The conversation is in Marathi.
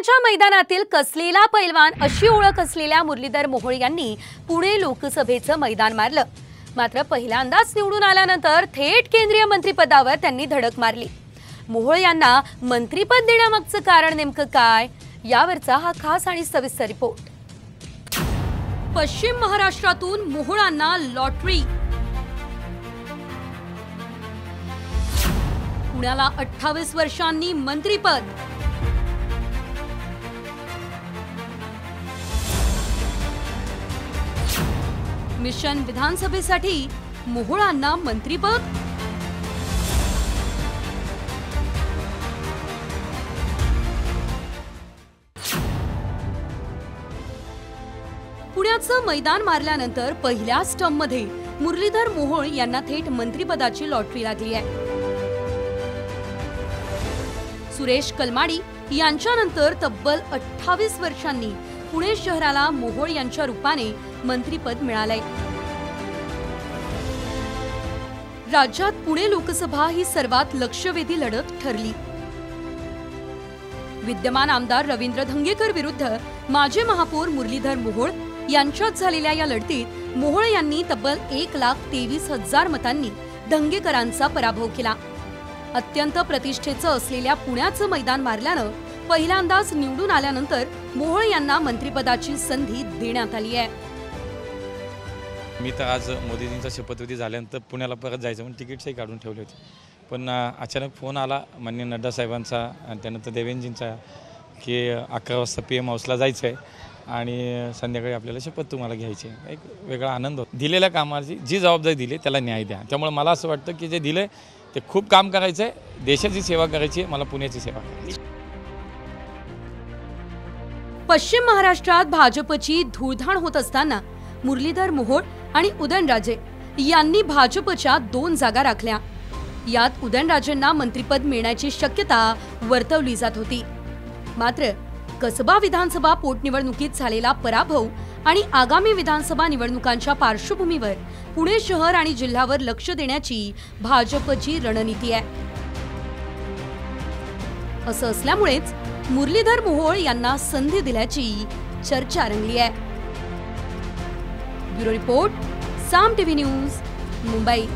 पुण्याच्या मैदानातील कसलेला पैलवान अशी ओळख असलेल्या मुरलीधर मोहोळ यांनी पुणे लोकसभेचं मैदान मारलं। मात्र पहिल्यांदाच निवडून आल्यानंतर थेट केंद्रीय मंत्रिपदावर त्यांनी धडक मारली। मोहोळ यांना मंत्रिपद देण्यामागचं कारण नेमकं काय, यावरचा हा खास आणि सविस्तर रिपोर्ट। पश्चिम महाराष्ट्रातून मोहोळांना लॉटरी। पुण्याला 28 वर्षांनी मंत्रिपद। मिशन विधानसभेसाठी मोहोळांना मंत्रिपद। पुण्याचं मैदान मारल्यानंतर पहिल्या स्टंपमध्ये मुरलीधर मोहोळ यांना थेट मंत्रिपदाची लॉटरी लागली आहे। सुरेश कलमाडी यांच्यानंतर तब्बल 28 वर्षांनी पुणे शहराला मोहोळ यांच्या रूपाने मंत्रिपद मिळालंय। राज्यात पुणे लोकसभा ही सर्वात लक्षवेधी लढत ठरली। विद्यमान आमदार रवींद्र धंगेकर विरुद्ध माजी महापौर मुरलीधर मोहोळ यांच्यात झालेल्या या लढतीत मोहोळ यांनी तब्बल 1,23,000 मतांनी धंगेकरांचा पराभव केला। अत्यंत प्रतिष्ठेचं असलेल्या पुण्याचं मैदान मारल्यानं पहिल्यांदाच निवडून आल्यानंतर मोहोळ यांना मंत्रिपदाची संधी देण्यात आली आहे। मी तर आज मोदीजींचा शपथविधी झाल्यानंतर पुण्याला परत जायचं म्हणून तिकीटही काढून ठेवले होते, पण अचानक फोन आला माननीय नड्डा साहेबांचा आणि त्यानंतर देवेंद्रजींचा की 11 वाजता PM हाऊसला जायचं आहे आणि संध्याकाळी आपल्याला शपथ तुम्हाला घ्यायची आहे। एक वेगळा आनंद होता। दिलेल्या कामाची जी जबाबदारी दिली त्याला न्याय द्या। त्यामुळे मला असं वाटतं की जे दिले ते खूप काम करायचं आहे, देशाची सेवा करायची आहे, मला पुण्याची सेवा करायची। पश्चिम महाराष्ट्रात भाजपची धूळधाण होत असताना मुरलीधर मोहोळ आणि उदयनराजे यांनी भाजपच्या 2 जागा राखल्या। यात उदयनराजेंना मंत्रिपद मिळण्याची शक्यता वर्तवली जात होती। मात्र कसबा विधानसभा पोटनिवडणुकीत झालेला पराभव आणि आगामी विधानसभा निवडणुकांच्या पार्श्वभूमीवर पुणे शहर आणि जिल्ह्यावर लक्ष देण्याची भाजपची रणनीती आहे। असं असल्यामुळेच मुरलीधर मोहोळ यांना संधी दिल्याची चर्चा रंगली आहे। ब्युरो रिपोर्ट, साम टीव्ही न्यूज, मुंबई।